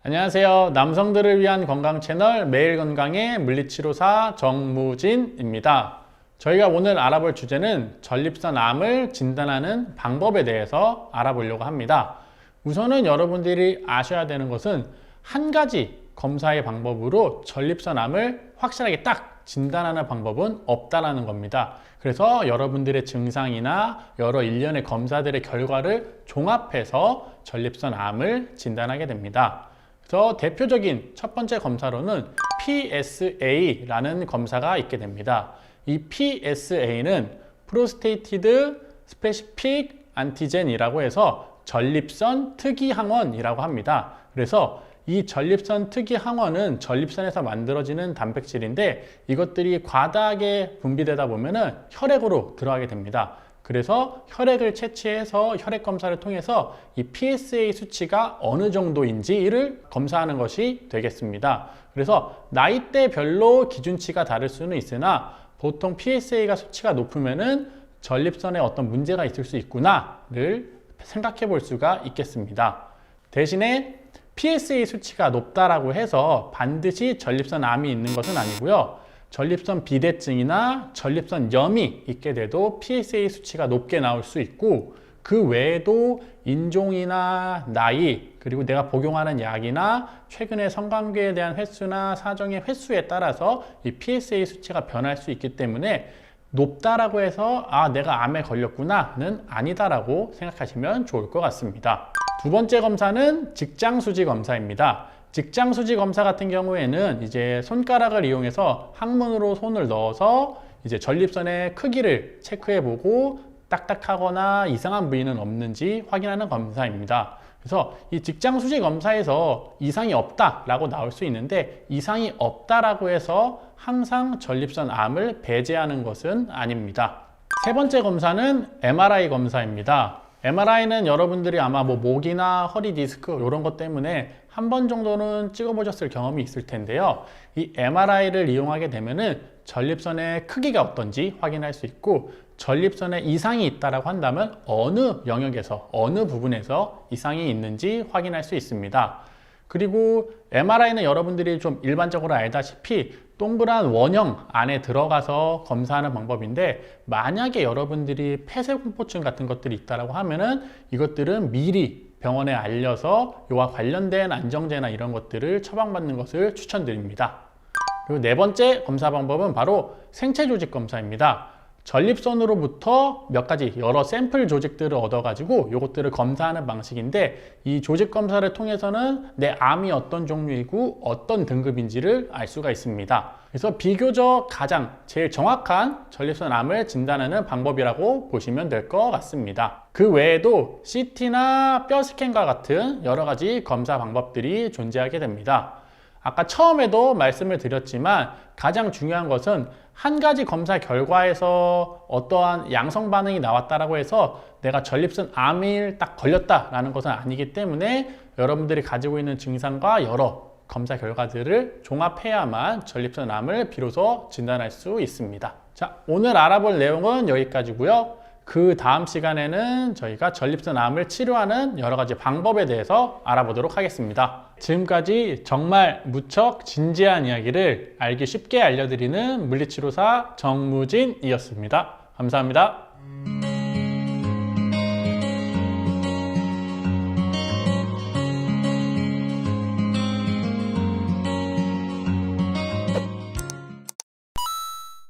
안녕하세요. 남성들을 위한 건강 채널 매일건강의 물리치료사 정무진입니다. 저희가 오늘 알아볼 주제는 전립선 암을 진단하는 방법에 대해서 알아보려고 합니다. 우선은 여러분들이 아셔야 되는 것은 한 가지 검사의 방법으로 전립선 암을 확실하게 딱 진단하는 방법은 없다라는 겁니다. 그래서 여러분들의 증상이나 여러 일련의 검사들의 결과를 종합해서 전립선 암을 진단하게 됩니다. 그래서 대표적인 첫 번째 검사로는 PSA라는 검사가 있게 됩니다. 이 PSA는 Prostate Specific Antigen이라고 해서 전립선 특이 항원이라고 합니다. 그래서 이 전립선 특이 항원은 전립선에서 만들어지는 단백질인데 이것들이 과다하게 분비되다 보면은 혈액으로 들어가게 됩니다. 그래서 혈액을 채취해서 혈액 검사를 통해서 이 PSA 수치가 어느 정도인지를 검사하는 것이 되겠습니다. 그래서 나이대별로 기준치가 다를 수는 있으나 보통 PSA가 수치가 높으면은 전립선에 어떤 문제가 있을 수 있구나를 생각해 볼 수가 있겠습니다. 대신에 PSA 수치가 높다라고 해서 반드시 전립선 암이 있는 것은 아니고요. 전립선 비대증이나 전립선 염이 있게 돼도 PSA 수치가 높게 나올 수 있고, 그 외에도 인종이나 나이, 그리고 내가 복용하는 약이나 최근에 성관계에 대한 횟수나 사정의 횟수에 따라서 이 PSA 수치가 변할 수 있기 때문에 높다라고 해서 내가 암에 걸렸구나는 아니다라고 생각하시면 좋을 것 같습니다. 두 번째 검사는 직장수지 검사입니다. 직장수지 검사 같은 경우에는 이제 손가락을 이용해서 항문으로 손을 넣어서 이제 전립선의 크기를 체크해보고 딱딱하거나 이상한 부위는 없는지 확인하는 검사입니다. 그래서 이 직장수지 검사에서 이상이 없다라고 나올 수 있는데, 이상이 없다라고 해서 항상 전립선 암을 배제하는 것은 아닙니다. 세 번째 검사는 MRI 검사입니다. MRI는 여러분들이 아마 목이나 허리 디스크 이런 것 때문에 한 번 정도는 찍어보셨을 경험이 있을 텐데요. 이 MRI를 이용하게 되면은 전립선의 크기가 어떤지 확인할 수 있고, 전립선에 이상이 있다라고 한다면 어느 영역에서 어느 부분에서 이상이 있는지 확인할 수 있습니다. 그리고 MRI는 여러분들이 좀 일반적으로 알다시피 동그란 원형 안에 들어가서 검사하는 방법인데, 만약에 여러분들이 폐쇄공포증 같은 것들이 있다라고 하면은 이것들은 미리 병원에 알려서 이와 관련된 안정제나 이런 것들을 처방받는 것을 추천드립니다. 그리고 네 번째 검사 방법은 바로 생체 조직 검사입니다. 전립선으로부터 몇 가지 여러 샘플 조직들을 얻어가지고 이것들을 검사하는 방식인데, 이 조직 검사를 통해서는 내 암이 어떤 종류이고 어떤 등급인지를 알 수가 있습니다. 그래서 비교적 가장 제일 정확한 전립선 암을 진단하는 방법이라고 보시면 될 것 같습니다. 그 외에도 CT나 뼈 스캔과 같은 여러 가지 검사 방법들이 존재하게 됩니다. 아까 처음에도 말씀을 드렸지만 가장 중요한 것은 한 가지 검사 결과에서 어떠한 양성 반응이 나왔다라고 해서 내가 전립선 암을 딱 걸렸다라는 것은 아니기 때문에 여러분들이 가지고 있는 증상과 여러 검사 결과들을 종합해야만 전립선 암을 비로소 진단할 수 있습니다. 자, 오늘 알아볼 내용은 여기까지고요. 그 다음 시간에는 저희가 전립선 암을 치료하는 여러 가지 방법에 대해서 알아보도록 하겠습니다. 지금까지 정말 무척 진지한 이야기를 알기 쉽게 알려드리는 물리치료사 정무진이었습니다. 감사합니다.